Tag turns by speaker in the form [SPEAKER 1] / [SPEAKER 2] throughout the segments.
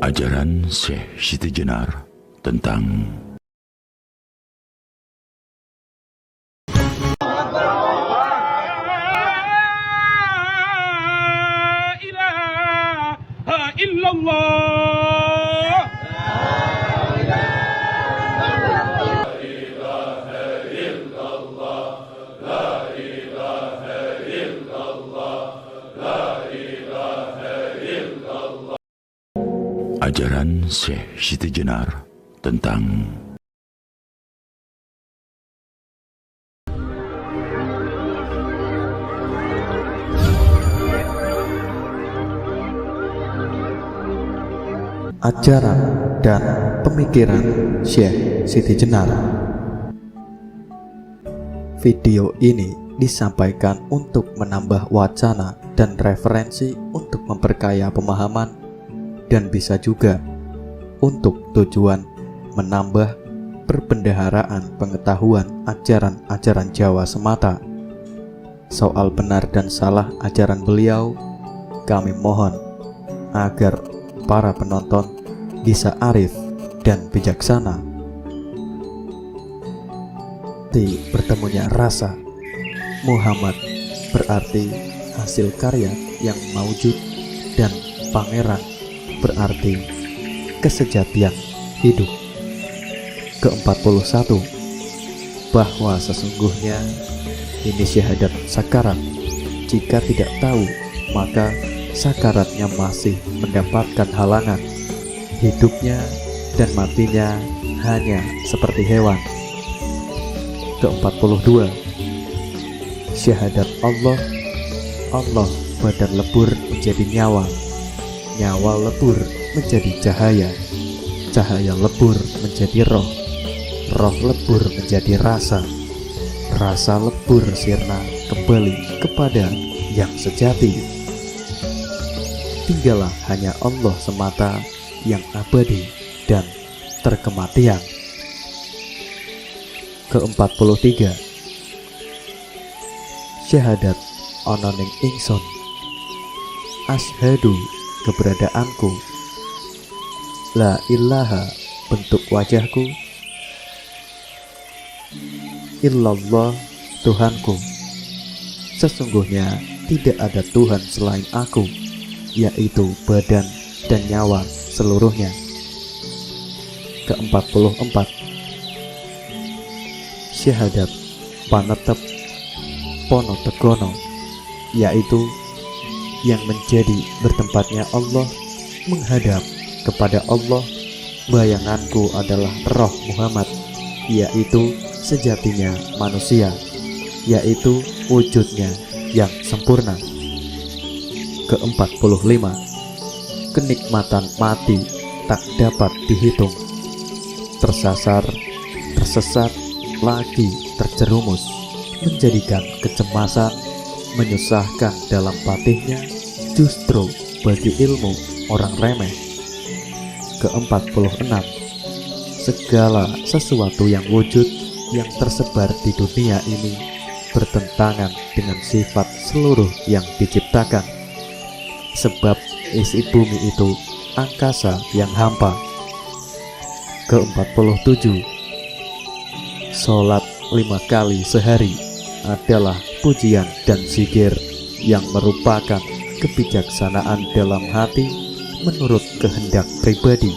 [SPEAKER 1] Ajaran Syekh Siti Jenar tentang ajaran Syekh Siti Jenar tentang
[SPEAKER 2] ajaran dan pemikiran Syekh Siti Jenar. Video ini disampaikan untuk menambah wacana dan referensi untuk memperkaya pemahaman, dan bisa juga untuk tujuan menambah perbendaharaan pengetahuan ajaran-ajaran Jawa semata. Soal benar dan salah ajaran beliau, kami mohon agar para penonton bisa arif dan bijaksana. Di bertemunya rasa, Muhammad berarti hasil karya yang maujud, dan pangeran berarti kesejatian hidup. Ke-41, bahwa sesungguhnya ini syahadat sakarat. Jika tidak tahu, maka sakaratnya masih mendapatkan halangan. Hidupnya dan matinya hanya seperti hewan. Ke-42, syahadat Allah. Allah badan lebur menjadi nyawa, nyawa lebur menjadi cahaya, cahaya lebur menjadi roh, roh lebur menjadi rasa, rasa lebur sirna kembali kepada yang sejati. Tinggallah hanya Allah semata yang abadi dan terkematian. Ke-43, syahadat ononing ingsun. Asyhadu keberadaanku, la ilaha bentuk wajahku, illallah Tuhanku, sesungguhnya tidak ada Tuhan selain aku, yaitu badan dan nyawa seluruhnya. Ke-44, syahadat panetep pono tegono, yaitu yang menjadi bertempatnya Allah, menghadap kepada Allah. Bayanganku adalah roh Muhammad, yaitu sejatinya manusia, yaitu wujudnya yang sempurna. Ke-45, kenikmatan mati tak dapat dihitung. Tersasar, tersesat, lagi terjerumus, menjadikan kecemasan, menyusahkan dalam patihnya, justru bagi ilmu orang remeh. Ke-46, segala sesuatu yang wujud yang tersebar di dunia ini bertentangan dengan sifat seluruh yang diciptakan, sebab isi bumi itu angkasa yang hampa. Ke-47, sholat 5 kali sehari adalah pujian dan zikir yang merupakan kebijaksanaan dalam hati menurut kehendak pribadi,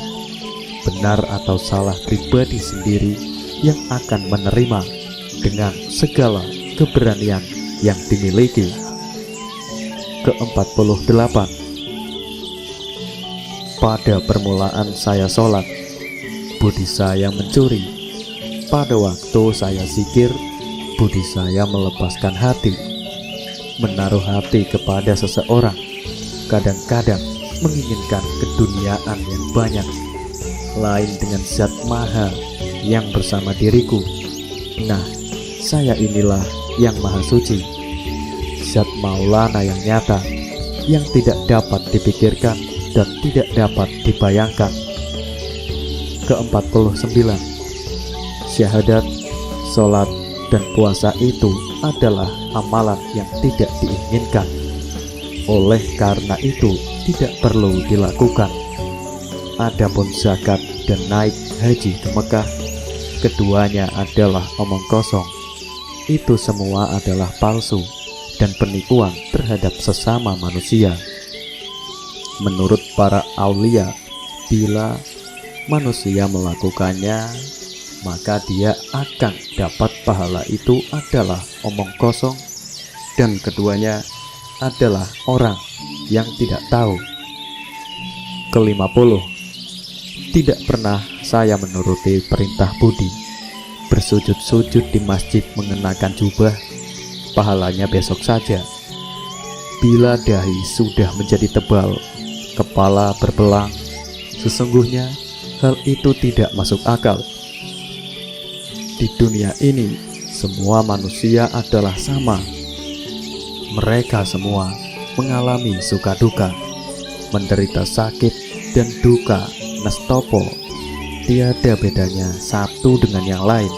[SPEAKER 2] benar atau salah pribadi sendiri yang akan menerima dengan segala keberanian yang dimiliki. Ke-48, pada permulaan saya sholat, budi saya mencuri. Pada waktu saya zikir, budi saya melepaskan hati, menaruh hati kepada seseorang, kadang-kadang menginginkan keduniaan yang banyak, lain dengan zat maha yang bersama diriku. Nah, saya inilah yang maha suci, zat Maulana yang nyata, yang tidak dapat dipikirkan dan tidak dapat dibayangkan. ke-49. Syahadat, sholat, dan puasa itu adalah amalan yang tidak diinginkan. Oleh karena itu tidak perlu dilakukan. Adapun zakat dan naik haji ke Mekah, keduanya adalah omong kosong. Itu semua adalah palsu dan penipuan terhadap sesama manusia. Menurut para aulia, bila manusia melakukannya, maka dia akan dapat pahala itu adalah omong kosong, dan keduanya adalah orang yang tidak tahu. Ke-50, tidak pernah saya menuruti perintah budi, bersujud-sujud di masjid mengenakan jubah, pahalanya besok saja. Bila dahi sudah menjadi tebal, kepala berbelang, sesungguhnya hal itu tidak masuk akal. Di dunia ini, semua manusia adalah sama. Mereka semua mengalami suka duka, menderita sakit dan duka nestopo. Tiada bedanya satu dengan yang lain.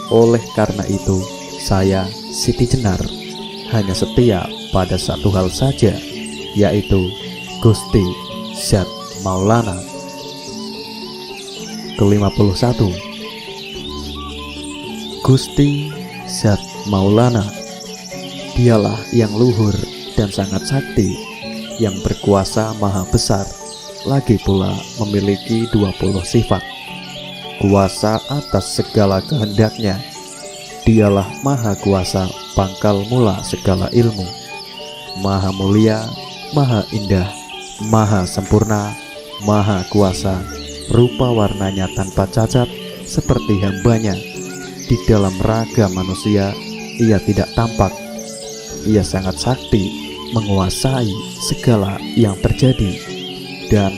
[SPEAKER 2] Oleh karena itu, saya, Siti Jenar, hanya setia pada satu hal saja, yaitu Gusti Zat Maulana. Ke-51, Gusti Zat Maulana, dialah yang luhur dan sangat sakti, yang berkuasa maha besar, lagi pula memiliki 20 sifat, kuasa atas segala kehendaknya. Dialah maha kuasa, pangkal mula segala ilmu, maha mulia, maha indah, maha sempurna, maha kuasa, rupa warnanya tanpa cacat seperti hambanya. Di dalam raga manusia ia tidak tampak. Ia sangat sakti, menguasai segala yang terjadi dan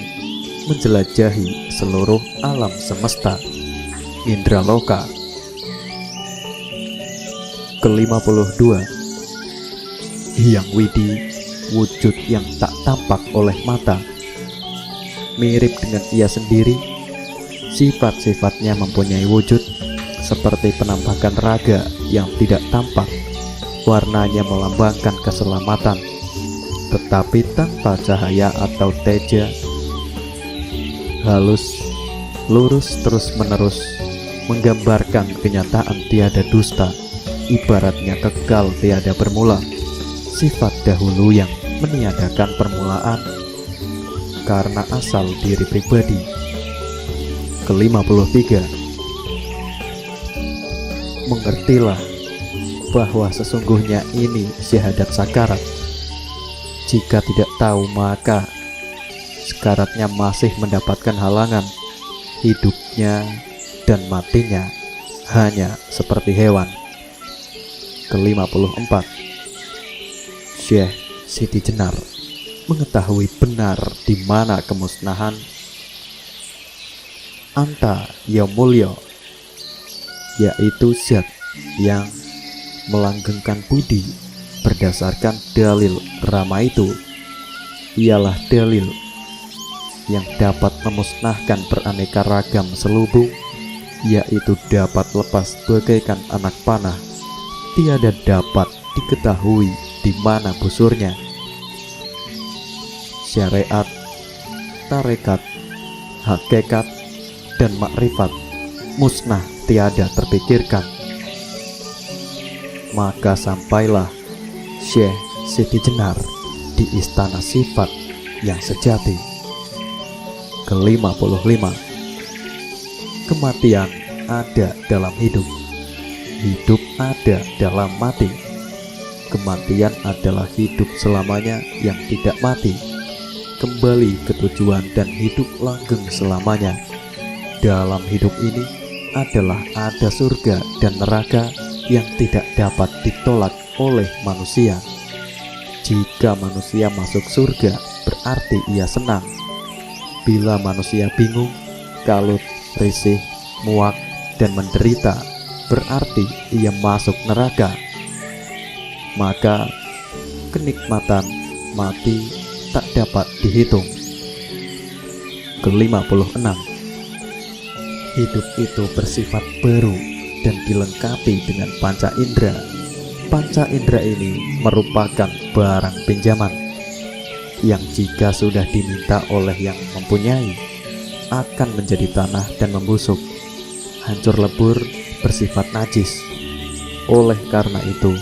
[SPEAKER 2] menjelajahi seluruh alam semesta indraloka. Ke-52, Hyang Widi, wujud yang tak tampak oleh mata, mirip dengan ia sendiri. Sifat-sifatnya mempunyai wujud seperti penampakan raga yang tidak tampak. Warnanya melambangkan keselamatan, tetapi tanpa cahaya atau teja. Halus, lurus terus-menerus, menggambarkan kenyataan tiada dusta, ibaratnya kekal tiada bermula. Sifat dahulu yang meniadakan permulaan karena asal diri pribadi. Ke-53, mengertilah bahwa sesungguhnya ini syahadat sakarat. Jika tidak tahu, maka sakaratnya masih mendapatkan halangan. Hidupnya dan matinya hanya seperti hewan. Ke-54, Syekh Siti Jenar mengetahui benar di mana kemusnahan anta yang mulia, yaitu zat yang melanggengkan budi berdasarkan dalil rama itu. Ialah dalil yang dapat memusnahkan beraneka ragam selubung, yaitu dapat lepas bagaikan anak panah, tiada dapat diketahui di mana busurnya. Syariat, tarekat, hakikat, dan makrifat musnah tiada terpikirkan. Maka sampailah Syekh Siti Jenar di istana sifat yang sejati. Ke-55, kematian ada dalam hidup, hidup ada dalam mati. Kematian adalah hidup selamanya yang tidak mati, kembali ke tujuan dan hidup langgeng selamanya. Dalam hidup ini adalah ada surga dan neraka yang tidak dapat ditolak oleh manusia. Jika manusia masuk surga, berarti ia senang. Bila manusia bingung, kalut, risih, muak, dan menderita, berarti ia masuk neraka. Maka kenikmatan mati tak dapat dihitung. Ke-56, Hidup itu bersifat baru dan dilengkapi dengan panca indera. Panca indera ini merupakan barang pinjaman yang jika sudah diminta oleh yang mempunyai akan menjadi tanah dan membusuk, hancur lebur, bersifat najis. Oleh karena itu,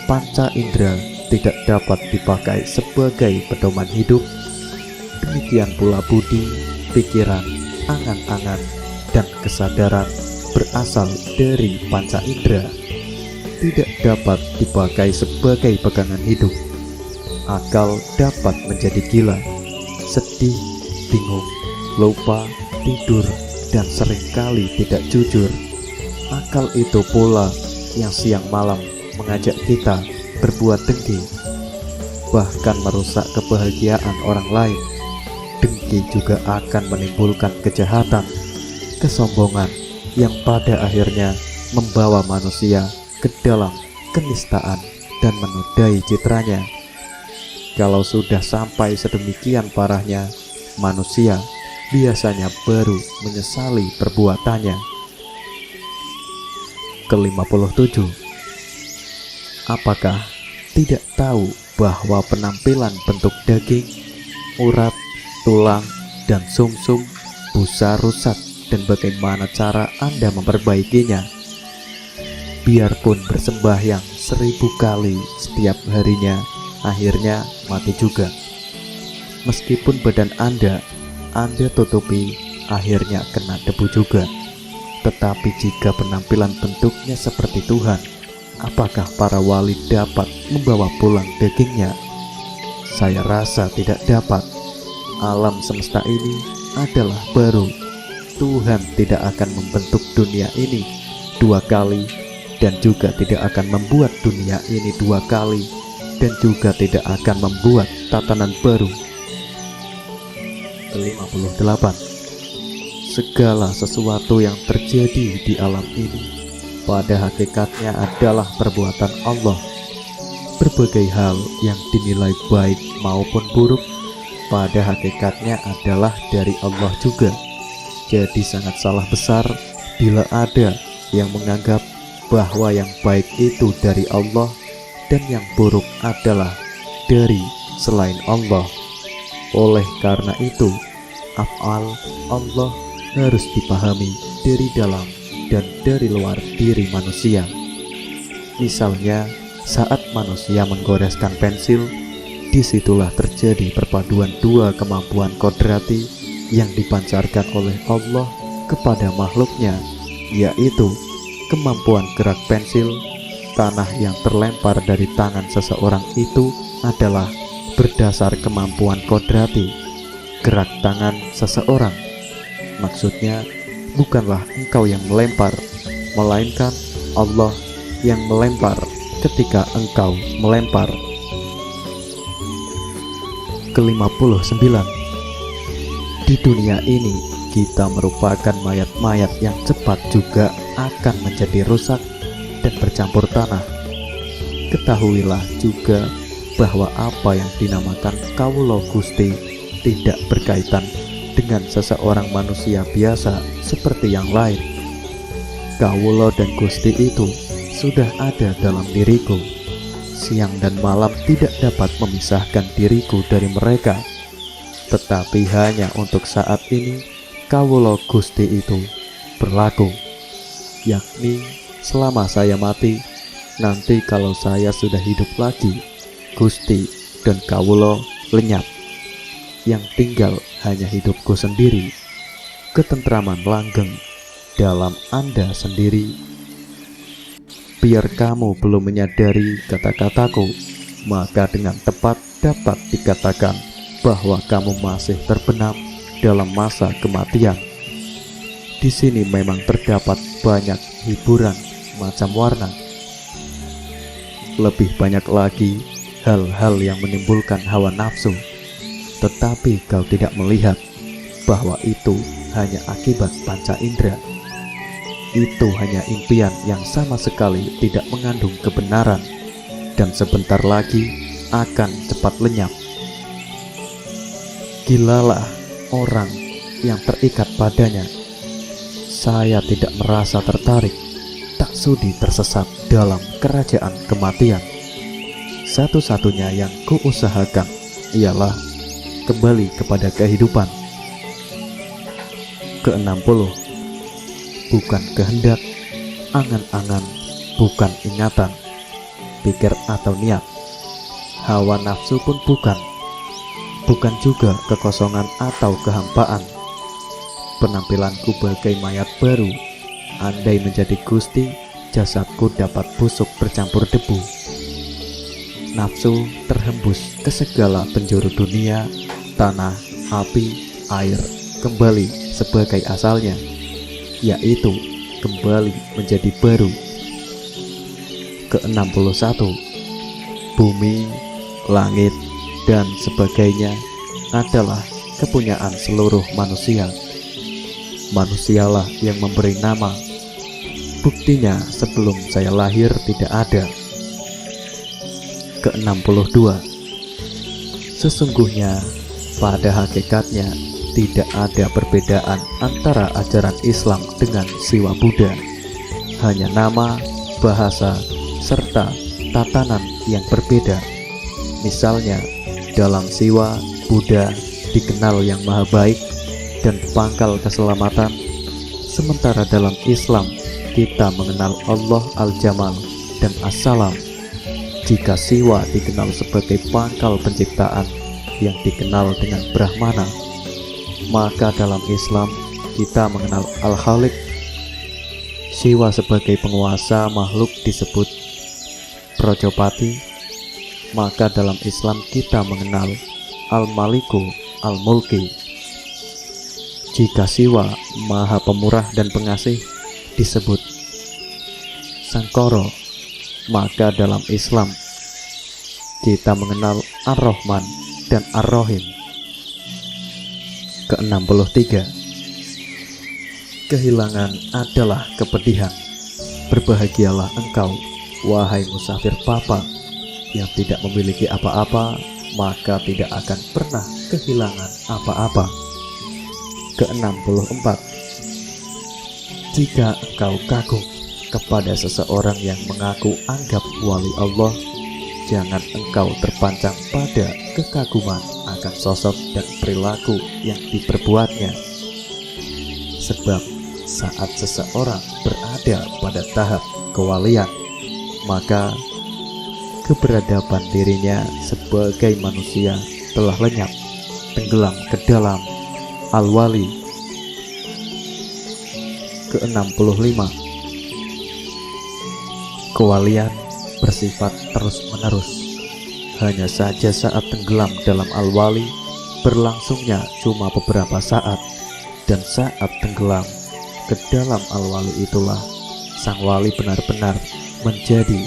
[SPEAKER 2] panca indera tidak dapat dipakai sebagai pedoman hidup. Demikian pula budi, pikiran, angan-angan, dan kesadaran berasal dari panca indera, tidak dapat dipakai sebagai pegangan hidup. Akal dapat menjadi gila, sedih, bingung, lupa, tidur, dan seringkali tidak jujur. Akal itu pula yang siang malam mengajak kita berbuat dengki, bahkan merusak kebahagiaan orang lain. Dengki juga akan menimbulkan kejahatan, kesombongan yang pada akhirnya membawa manusia ke dalam kenistaan dan menodai citranya. Kalau sudah sampai sedemikian parahnya, manusia biasanya baru menyesali perbuatannya. Ke-57. Apakah tidak tahu bahwa penampilan bentuk daging, urat, tulang, dan sumsum busa rusak dan bagaimana cara Anda memperbaikinya? Biarpun bersembahyang 1000 kali setiap harinya, akhirnya mati juga. Meskipun badan Anda tutupi, akhirnya kena debu juga. Tetapi jika penampilan bentuknya seperti Tuhan, apakah para wali dapat membawa pulang dagingnya? Saya rasa tidak dapat. Alam semesta ini adalah baru. Tuhan tidak akan membentuk dunia ini 2 kali, dan juga tidak akan membuat dunia ini 2 kali, dan juga tidak akan membuat tatanan baru. Ke-58. Segala sesuatu yang terjadi di alam ini pada hakikatnya adalah perbuatan Allah. Berbagai hal yang dinilai baik maupun buruk pada hakikatnya adalah dari Allah juga. Jadi sangat salah besar bila ada yang menganggap bahwa yang baik itu dari Allah dan yang buruk adalah dari selain Allah. Oleh karena itu, af'al Allah harus dipahami dari dalam dan dari luar diri manusia. Misalnya, saat manusia menggoreskan pensil, disitulah terjadi perpaduan 2 kemampuan kodrati yang dipancarkan oleh Allah kepada makhluknya, yaitu kemampuan gerak pensil. Tanah yang terlempar dari tangan seseorang itu adalah berdasar kemampuan kodrati gerak tangan seseorang. Maksudnya, bukanlah engkau yang melempar, melainkan Allah yang melempar ketika engkau melempar. Ke-59. Di dunia ini kita merupakan mayat-mayat yang cepat juga akan menjadi rusak dan bercampur tanah. Ketahuilah juga bahwa apa yang dinamakan Kawula Gusti tidak berkaitan dengan seseorang manusia biasa seperti yang lain. Kawula dan Gusti itu sudah ada dalam diriku. Siang dan malam tidak dapat memisahkan diriku dari mereka. Tetapi hanya untuk saat ini Kawula Gusti itu berlaku, yakni selama saya mati. Nanti kalau saya sudah hidup lagi, Gusti dan Kawula lenyap. Yang tinggal hanya hidupku sendiri, ketentraman langgeng dalam Anda sendiri. Biar kamu belum menyadari kata-kataku, maka dengan tepat dapat dikatakan bahwa kamu masih terbenam dalam masa kematian. Di sini memang terdapat banyak hiburan macam warna. Lebih banyak lagi hal-hal yang menimbulkan hawa nafsu. Tetapi kau tidak melihat bahwa itu hanya akibat panca indera. Itu hanya impian yang sama sekali tidak mengandung kebenaran, dan sebentar lagi akan cepat lenyap. Gilalah orang yang terikat padanya. saya tidak merasa tertarik, tak sudi tersesat dalam kerajaan kematian. Satu-satunya yang kuusahakan ialah kembali kepada kehidupan. Ke-60. Bukan kehendak, angan-angan, bukan ingatan, pikir atau niat, hawa nafsu pun bukan juga kekosongan atau kehampaan. Penampilanku bagai mayat baru, andai menjadi Gusti, jasadku dapat busuk bercampur debu. Nafsu terhembus ke segala penjuru dunia, tanah, api, air, kembali sebagai asalnya, yaitu kembali menjadi baru. Ke-61. Bumi, langit, dan sebagainya adalah kepunyaan seluruh manusia. Manusialah yang memberi nama. Buktinya sebelum saya lahir tidak ada. Ke-62. Sesungguhnya pada hakikatnya tidak ada perbedaan antara ajaran Islam dengan Siwa Buddha. Hanya nama, bahasa, serta tatanan yang berbeda. Misalnya, dalam Siwa, Buddha dikenal yang maha baik dan pangkal keselamatan, sementara dalam Islam kita mengenal Allah Al-Jamal dan As-Salam. Jika Siwa dikenal sebagai pangkal penciptaan yang dikenal dengan Brahmana, maka dalam Islam kita mengenal Al-Khaliq. Siwa sebagai penguasa makhluk disebut Projopati, maka dalam Islam kita mengenal Al-Maliku Al-Mulki. Jika Siwa maha pemurah dan pengasih disebut Sangkoro, maka dalam Islam kita mengenal Ar-Rahman dan Ar-Rahim. Ke-63. Kehilangan adalah kepedihan. Berbahagialah engkau, wahai musafir papa, yang tidak memiliki apa-apa, maka tidak akan pernah kehilangan apa-apa. Ke-64. Jika engkau kagum kepada seseorang yang mengaku anggap wali Allah, jangan engkau terpancang pada kekaguman akan sosok dan perilaku yang diperbuatnya. Sebab saat seseorang berada pada tahap kewalian, maka keberadaban dirinya sebagai manusia telah lenyap, tenggelam ke dalam Al-Wali. Ke-65. Kewalian bersifat terus-menerus. Hanya saja saat tenggelam dalam Al-Wali berlangsungnya cuma beberapa saat, dan saat tenggelam ke dalam Al-Wali itulah sang wali benar-benar menjadi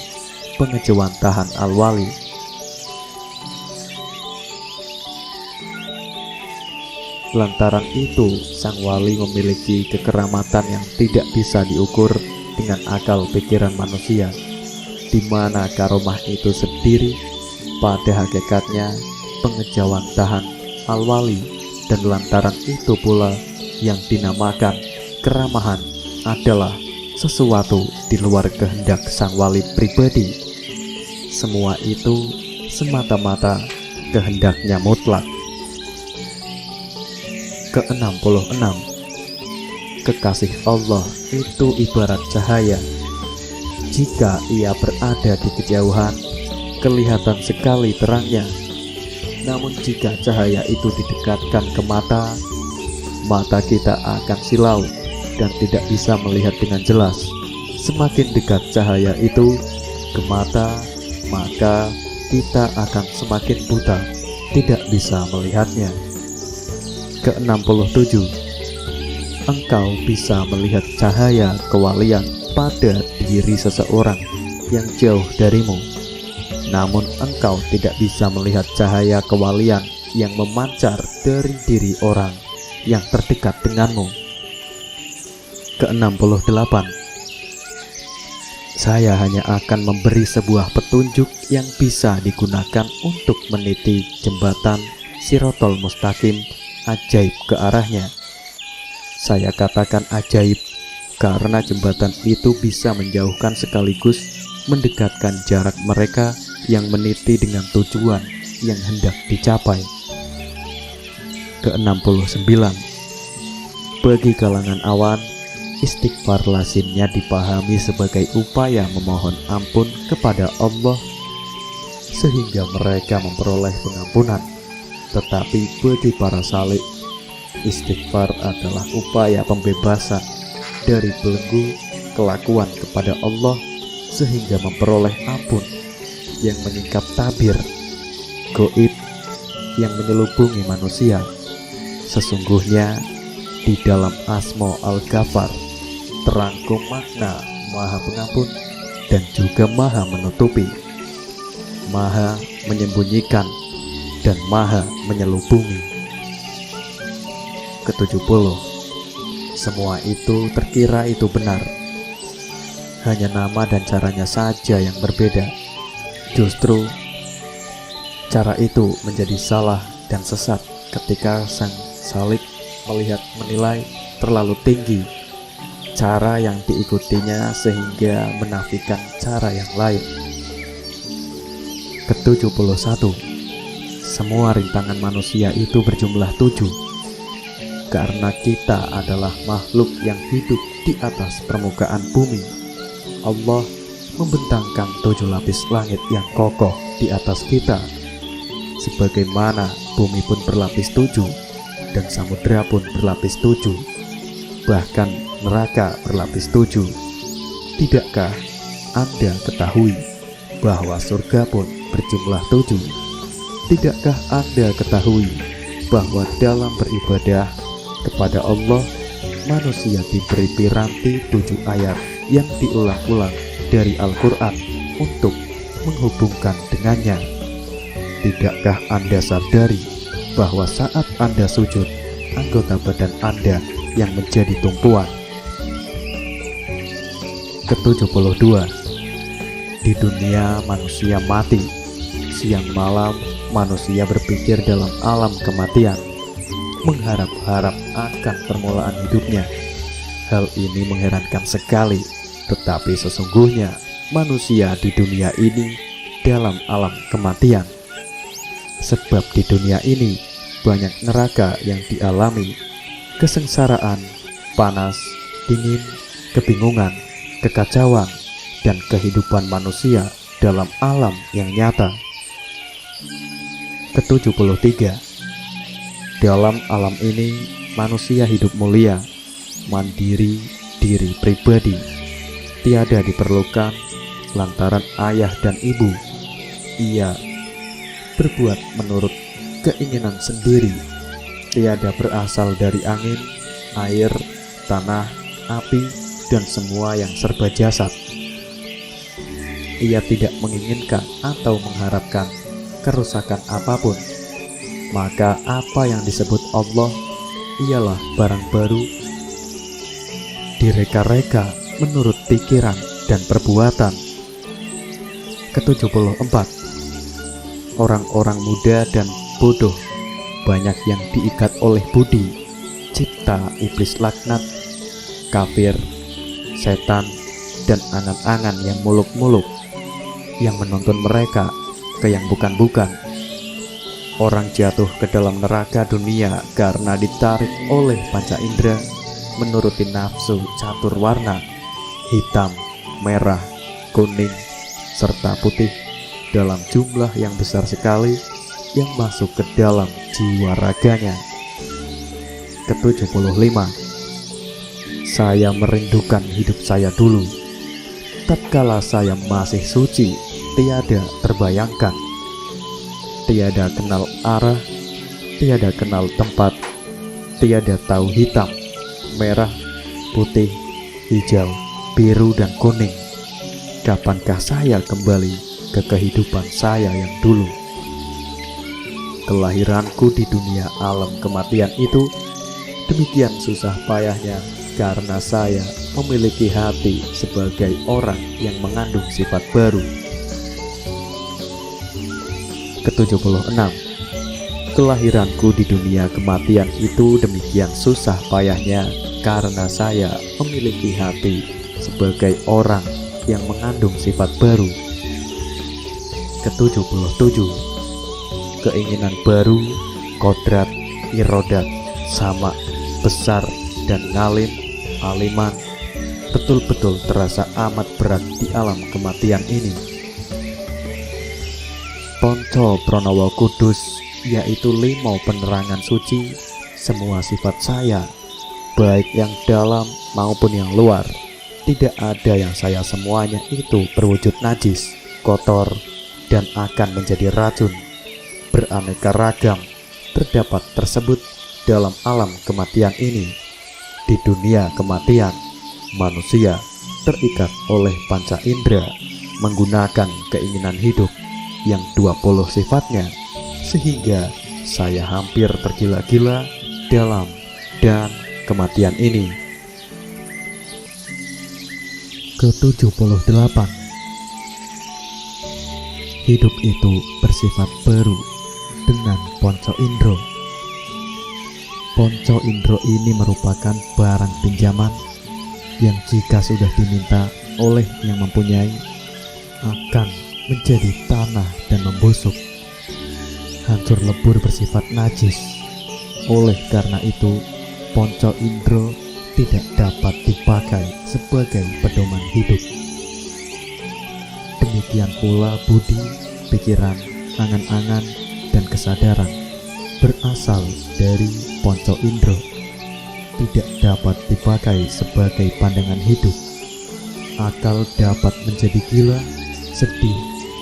[SPEAKER 2] pengejawantahan Al-Wali. Lantaran itu, sang wali memiliki kekeramatan yang tidak bisa diukur dengan akal pikiran manusia, di mana karomah itu sendiri pada hakikatnya pengejawantahan Al-Wali, dan lantaran itu pula yang dinamakan keramahan adalah sesuatu di luar kehendak sang wali pribadi. Semua itu semata-mata kehendaknya mutlak. Ke-66. Kekasih Allah itu ibarat cahaya. Jika ia berada di kejauhan, kelihatan sekali terangnya. Namun jika cahaya itu didekatkan ke mata, mata kita akan silau dan tidak bisa melihat dengan jelas. Semakin dekat cahaya itu ke mata, maka kita akan semakin buta, tidak bisa melihatnya. Ke-67. Engkau bisa melihat cahaya kewalian pada diri seseorang yang jauh darimu, namun engkau tidak bisa melihat cahaya kewalian yang memancar dari diri orang yang terdekat denganmu. Ke-68. Saya hanya akan memberi sebuah petunjuk yang bisa digunakan untuk meniti jembatan Sirotol Mustaqim ajaib ke arahnya. Saya katakan ajaib karena jembatan itu bisa menjauhkan sekaligus mendekatkan jarak mereka yang meniti dengan tujuan yang hendak dicapai. Ke-69. Bagi kalangan awan, istighfar lazimnya dipahami sebagai upaya memohon ampun kepada Allah sehingga mereka memperoleh pengampunan. Tetapi bagi para salik, istighfar adalah upaya pembebasan dari belenggu kelakuan kepada Allah sehingga memperoleh ampun yang menyingkap tabir gaib yang menyelubungi manusia. Sesungguhnya di dalam Asma Al-Ghafar terangkum makna Maha Pengampun dan juga Maha Menutupi, Maha Menyembunyikan, dan Maha Menyelubungi. Ke-70. Semua itu terkira itu benar, hanya nama dan caranya saja yang berbeda. Justru cara itu menjadi salah dan sesat ketika sang salik menilai terlalu tinggi cara yang diikutinya sehingga menafikan cara yang lain. Ke-71. Semua rintangan manusia itu berjumlah 7. Karena kita adalah makhluk yang hidup di atas permukaan bumi, Allah membentangkan 7 lapis langit yang kokoh di atas kita, sebagaimana bumi pun berlapis 7 dan samudera pun berlapis 7, bahkan neraka berlapis 7. Tidakkah Anda ketahui bahwa surga pun berjumlah 7? Tidakkah Anda ketahui bahwa dalam beribadah kepada Allah, manusia diberi piranti 7 ayat yang diulang-ulang dari Al-Quran untuk menghubungkan dengannya? Tidakkah Anda sadari bahwa saat Anda sujud, anggota badan Anda yang menjadi tumpuan? Ke-72. Di dunia manusia mati, siang malam manusia berpikir dalam alam kematian, mengharap-harap akan permulaan hidupnya. Hal ini mengherankan sekali, tetapi sesungguhnya manusia di dunia ini dalam alam kematian. Sebab di dunia ini banyak neraka yang dialami, kesengsaraan, panas, dingin, kebingungan, kekacauan, dan kehidupan manusia dalam alam yang nyata. Ke-73. Dalam alam ini manusia hidup mulia, mandiri, diri pribadi, tiada diperlukan lantaran ayah dan ibu. Ia berbuat menurut keinginan sendiri, tiada berasal dari angin, air, tanah, api, dan semua yang serba jasad. Ia tidak menginginkan atau mengharapkan kerusakan apapun. Maka apa yang disebut Allah ialah barang baru, direka-reka menurut pikiran dan perbuatan. Ke-74. Orang-orang muda dan bodoh banyak yang diikat oleh budi, cipta iblis laknat, kafir, setan, dan angan-angan yang muluk-muluk yang menuntun mereka ke yang bukan-bukan. Orang jatuh ke dalam neraka dunia karena ditarik oleh panca indera menuruti nafsu catur warna, hitam, merah, kuning, serta putih dalam jumlah yang besar sekali yang masuk ke dalam jiwa raganya. Ke-75. Saya merindukan hidup saya dulu. Tatkala saya masih suci, tiada terbayangkan, tiada kenal arah, tiada kenal tempat, tiada tahu hitam, merah, putih, hijau, biru, dan kuning. Kapankah saya kembali ke kehidupan saya yang dulu? Kelahiranku di dunia alam kematian itu demikian susah payahnya karena saya memiliki hati sebagai orang yang mengandung sifat baru. Ke-76. Kelahiranku di dunia kematian itu demikian susah payahnya karena saya memiliki hati sebagai orang yang mengandung sifat baru. Ke-77, keinginan baru, kodrat, irodat, sama, besar, dan ngalim, aliman, betul-betul terasa amat berat di alam kematian ini. Ponco Pronowo Kudus, yaitu 5 penerangan suci, semua sifat saya, baik yang dalam maupun yang luar, tidak ada yang saya semuanya itu berwujud najis, kotor, dan akan menjadi racun. Beraneka ragam terdapat tersebut dalam alam kematian ini. Di dunia kematian, manusia terikat oleh panca indera menggunakan keinginan hidup yang 20 sifatnya, sehingga saya hampir tergila-gila dalam dan kematian ini. Ke-78, hidup itu bersifat baru dengan ponco indro. Ponco indro ini merupakan barang pinjaman yang jika sudah diminta oleh yang mempunyai akan menjadi tanah dan membusuk, hancur lebur, bersifat najis. Oleh karena itu, ponco indro tidak dapat dipakai sebagai pedoman hidup. Demikian pula budi, pikiran, angan-angan, dan kesadaran berasal dari ponco indro, tidak dapat dipakai sebagai pandangan hidup. Akal dapat menjadi gila, sedih,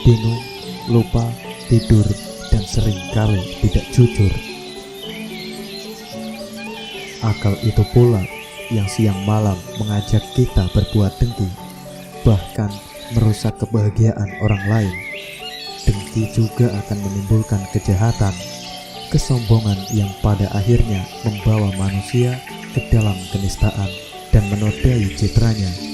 [SPEAKER 2] bingung, lupa, tidur, dan seringkali tidak jujur. Akal itu pula yang siang malam mengajak kita berbuat dengki, bahkan merusak kebahagiaan orang lain. Dengki juga akan menimbulkan kejahatan, kesombongan yang pada akhirnya membawa manusia ke dalam kenistaan dan menodai citranya.